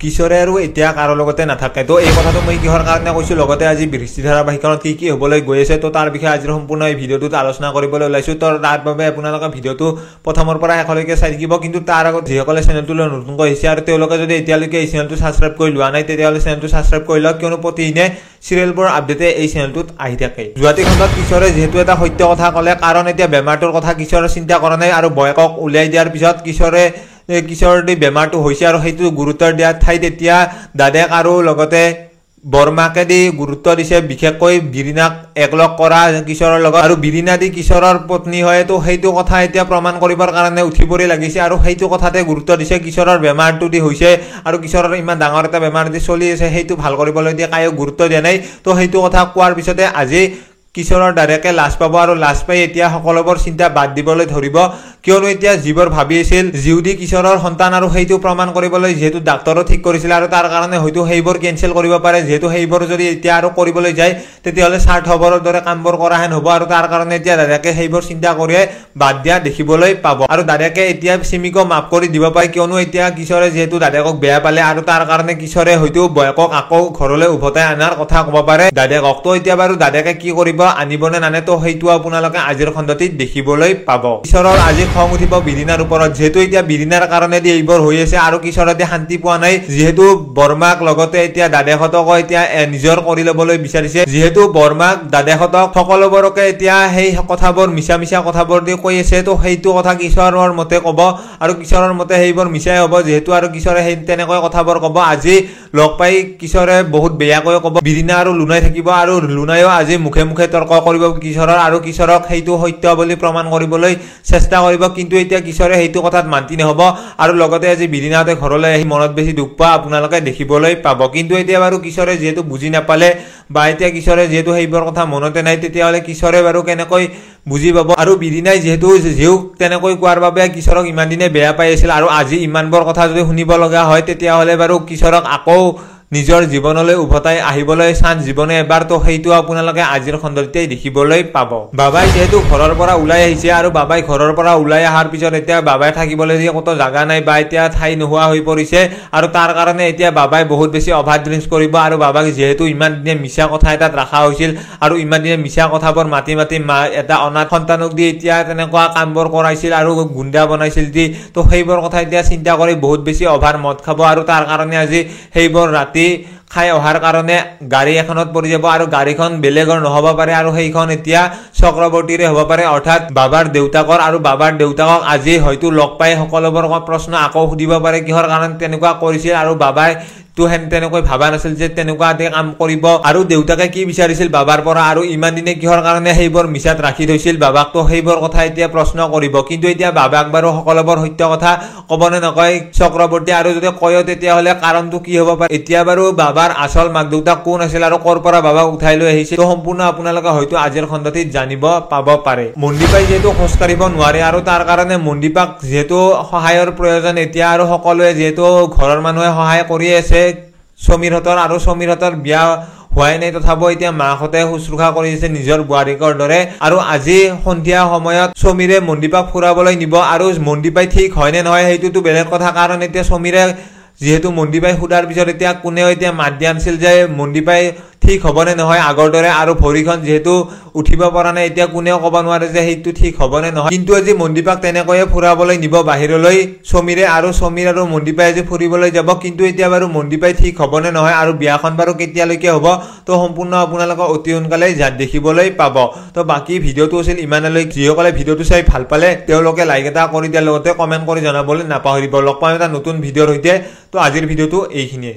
কিশোৰে আৰু এতিয়া কাৰো লগতে নাথাকে। তো এই কথাটো মই কিহৰ কাৰণে কৈছো, লগতে আজি বৃষ্টি ধাৰাবাহিকখনত কি হ'বলৈ গৈ আছে, তো তাৰ বিষয়ে আজিৰ সম্পূৰ্ণ এই ভিডিঅ'টোত আলোচনা কৰিবলৈ ওলাইছো। তো তাৰ বাবে আপোনালোকে ভিডিঅ'টো প্ৰথমৰ পৰা শেষলৈকে চাই থাকিব। কিন্তু তাৰ আগত যিসকলে চেনেলটোলৈ নতুনকৈ আহিছে আৰু তেওঁলোকে যদি এতিয়ালৈকে এই চেনেলটো ছাবস্ক্ৰাইব কৰি লোৱা নাই, তেতিয়াহ'লে চেনেলটো ছাবস্ক্ৰাইব কৰি লওক, কিয়নো প্ৰতিদিনে চিৰিয়েলবোৰ আপডেটে এই চেনেলটোত আহি থাকে। যোৱাটি খণ্ডত কিশোৰে যিহেতু এটা সত্য কথা ক'লে, কাৰণ এতিয়া বেমাৰটোৰ কথা কিশোৰে চিন্তা কৰা নাই আৰু বয়কক উলিয়াই দিয়াৰ পিছত কিশোৰৰ বেমাৰটো হৈছে আৰু সেইটো গুৰুত্ব দিয়াৰ ঠাইত এতিয়া দাদেক আৰু লগতে বৰমাকে দি গুৰুত্ব দিছে, বিশেষকৈ বিৰিনাক একলগ কৰা কিশোৰৰ লগত, আৰু বিৰিনা দি কিশোৰৰ পত্নী হয়। তো সেইটো কথা এতিয়া প্ৰমাণ কৰিবৰ কাৰণে উঠি পৰি লাগিছে আৰু সেইটো কথাতে গুৰুত্ব দিছে। কিশোৰৰ বেমাৰটো দি হৈছে আৰু কিশোৰৰ ইমান ডাঙৰ এটা বেমাৰ দি চলি আছে, সেইটো ভাল কৰিবলৈ দিয়ে কায়ো গুৰুত্ব দিয়া নাই। তো সেইটো কথা কোৱাৰ পিছতে আজি কিশোৰৰ দাদেকে লাজ পাব আৰু লাজ পাই এতিয়া সকলোবোৰ চিন্তা বাদ দিবলৈ ধৰিব, কিয়নো এতিয়া যিবোৰ ভাবি আছিল জিউদি কিশোৰৰ সন্তান আৰু সেইটো প্ৰমাণ কৰিবলৈ যিহেতু ডাক্তৰো ঠিক কৰিছিল আৰু তাৰ কাৰণে হয়তো সেইবোৰ কেনচেল কৰিব পাৰে। যিহেতু সেইবোৰ যদি এতিয়া আৰু কৰিবলৈ যায় তেতিয়াহ'লে স্বাৰ্থপৰৰ দৰে কামবোৰ কৰাহেন হ'ব আৰু তাৰ কাৰণে এতিয়া দাদেকে সেইবোৰ চিন্তা কৰিয়ে বাদ দিয়া দেখিবলৈ পাব। আৰু দাদেকে এতিয়া চিমিকো মাফ কৰি দিব পাৰে, কিয়নো এতিয়া কিশোৰে যিহেতু দাদেকক বেয়া পালে আৰু তাৰ কাৰণে কিশোৰে হয়তো বয়কক আকৌ ঘৰলৈ উভতাই অনাৰ কথা ক'ব পাৰে দাদেকক। তো এতিয়া বাৰু দাদেকে কি কৰিব, আনিবনে নানে, তো সেইটো আপোনালোকে আজিৰ খণ্ডটিত দেখিবলৈ পাব। কিশোৰৰ আজি খং উঠিব বিৰিনাৰ ওপৰত, যিহেতু এতিয়া বিৰিনাৰ কাৰণে এইবোৰ হৈ আছে আৰু কিশোৰে শান্তি পোৱা নাই। যিহেতু বৰমাক লগতে এতিয়া দাদেকহঁতকো এতিয়া নিজৰ কৰি ল'বলৈ বিচাৰিছে, যিহেতু বৰমাক দাদেকহঁতক সকলোবোৰকে এতিয়া সেই কথাবোৰ মিছা কথাবোৰ দি কৈ আছে। তো সেইটো কথা কিশোৰৰ মতে ক'ব আৰু কিশোৰৰ মতে সেইবোৰ মিছাই হ'ব, যিহেতু আৰু কিশোৰে সেই তেনেকৈ কথাবোৰ ক'ব। আজি লগ পাই কিশোৰে বহুত বেয়াকৈ ক'ব, বিৰিনা আৰু লুনাই থাকিব আৰু লুনাইও আজি মুখে মুখে তৰ্ক কৰিব কিশোৰৰ আৰু কিশোৰক সেইটো সত্য বুলি প্ৰমাণ কৰিবলৈ চেষ্টা কৰিব। কিন্তু এতিয়া কিশোৰে সেইটো কথাত মান্তি নহ'ব আৰু লগতে আজি বিৰিনাহঁতে ঘৰলৈ আহি মনত বেছি দুখ পোৱা আপোনালোকে দেখিবলৈ পাব। কিন্তু এতিয়া বাৰু কিশোৰে যিহেতু বুজি নাপালে বা এতিয়া কিশোৰে যিহেতু সেইবোৰ কথা মনতে নাই, তেতিয়াহ'লে কিশোৰে বাৰু কেনেকৈ বুজি পাব। আৰু বিৰিনাই যিহেতু জীউক তেনেকৈ কোৱাৰ বাবে কিশোৰক ইমান দিনে বেয়া পাই আছিল আৰু আজি ইমানবোৰ কথা যদি শুনিব লগা হয়, তেতিয়াহ'লে বাৰু কিশোৰক আকৌ নিজৰ জীৱনলৈ উভতাই আহিবলৈ চান্স জীৱনে এবাৰ। তো সেইটো আপোনালোকে আজিৰ খণ্ডতেই দেখিবলৈ পাব। বাবাই যিহেতু ঘৰৰ পৰা ওলাই আহিছে আৰু বাবাই ঘৰৰ পৰা ওলাই অহাৰ পিছত এতিয়া বাবাই থাকিবলৈ দিয়ে ক'তো জাগা নাই বা এতিয়া ঠাই নোহোৱা হৈ পৰিছে আৰু তাৰ কাৰণে এতিয়া বাবাই বহুত বেছি অভাৰ ড্ৰিংকছ কৰিব। আৰু বাবাক যিহেতু ইমান দিনে মিছা কথা এটাত ৰখা হৈছিল আৰু ইমান দিনে মিছা কথাবোৰ মাতি মা এটা অনাথ সন্তানক দি এতিয়া তেনেকুৱা কামবোৰ কৰাইছিল আৰু গুণ্ডা বনাইছিল দি, তো সেইবোৰ কথা এতিয়া চিন্তা কৰি বহুত বেছি অভাৰ মদ খাব আৰু তাৰ কাৰণে আজি সেইবোৰ ৰাতি খাই অহাৰ কাৰণে গাড়ী এখনত পৰি যাব আৰু গাড়ীখন বেলেগৰ নহ'ব পাৰে আৰু সেইখন এতিয়া চক্ৰৱৰ্তীৰে হ'ব পাৰে, অৰ্থাৎ বাবাৰ দেউতাকৰ। আৰু বাবাৰ দেউতাকক আজি হয়তো লগ পাই সকলোবোৰ প্ৰশ্ন আকৌ সুধিব পাৰে কিহৰ কাৰণে তেনেকুৱা কৰিছিল, আৰু বাবাই তেনেকৈ ভাবা নাছিল যে তেনেকুৱা কাম কৰিব আৰু দেউতাকে কি বিচাৰিছিল বাবাৰ পৰা আৰু ইমান দিনে কিহৰ কাৰণে সেইবোৰ মিছাত ৰাখি থৈছিল বাবাক। তো সেইবোৰ কথা এতিয়া প্ৰশ্ন কৰিব। কিন্তু এতিয়া বাবাক বাৰু সকলোবোৰ সত্য কথা ক'বনে নকয় চক্ৰৱৰ্তী, আৰু যদি কয়ও তেতিয়াহ'লে কাৰণটো কি হ'ব পাৰে। এতিয়া বাৰু বাবাৰ আচল মাক দেউতাক কোন আছিল আৰু ক'ৰ পৰা বাবাক উঠাই লৈ আহিছিল, তো সম্পূৰ্ণ আপোনালোকে হয়তো আজিৰ খণ্ডটিত জানিব পাব পাৰে। মন্দিপাই যিহেতু খোজ কাঢ়িব নোৱাৰে আৰু তাৰ কাৰণে মন্দিপাক যিহেতু সহায়ৰ প্ৰয়োজন এতিয়া, আৰু সকলোৱে যিহেতু ঘৰৰ মানুহে সহায় কৰি আছে সমীৰহঁতৰ, আৰু সমীৰহঁতৰ বিয়া হোৱাই নাই তথাপিও এতিয়া মাকহঁতে শুশ্ৰূষা কৰি আছে নিজৰ বোৱাৰীকৰ দৰে। আৰু আজি সন্ধিয়া সময়ত সমীৰে মন্দিপাক ফুৰাবলৈ নিব আৰু মন্দিপাই ঠিক হয় নে নহয় সেইটোতো বেলেগ কথা, কাৰণ এতিয়া সমীৰে যিহেতু মন্দিপাই সোধাৰ পিছত এতিয়া কোনেও এতিয়া মাত দিয়া নাছিল যে মন্দিপাই ঠিক হ'বনে নহয় আগৰ দৰে, আৰু ভৰিখন যিহেতু উঠিব পৰা নাই এতিয়া কোনেও ক'ব নোৱাৰে যে সেইটো ঠিক হ'বনে নহয়। কিন্তু আজি মন্দিপাক তেনেকৈয়ে ফুৰাবলৈ নিব বাহিৰলৈ সমীৰে, আৰু সমীৰ আৰু মন্দিপাই আজি ফুৰিবলৈ যাব। কিন্তু এতিয়া বাৰু মন্দিপাই ঠিক হ'বনে নহয় আৰু বিয়াখন বাৰু কেতিয়ালৈকে হ'ব, তো সম্পূৰ্ণ আপোনালোকে অতি সোনকালে দেখিবলৈ পাব। তো বাকী ভিডিঅ'টো আছিল ইমানলৈ। যিসকলে ভিডিঅ'টো চাই ভাল পালে তেওঁলোকে লাইক এটা কৰি দিয়াৰ লগতে কমেণ্ট কৰি জনাবলৈ নাপাহৰিব। লগ পাম এটা নতুন ভিডিঅ'ৰ সৈতে। তো আজিৰ ভিডিঅ'টো এইখিনিয়ে।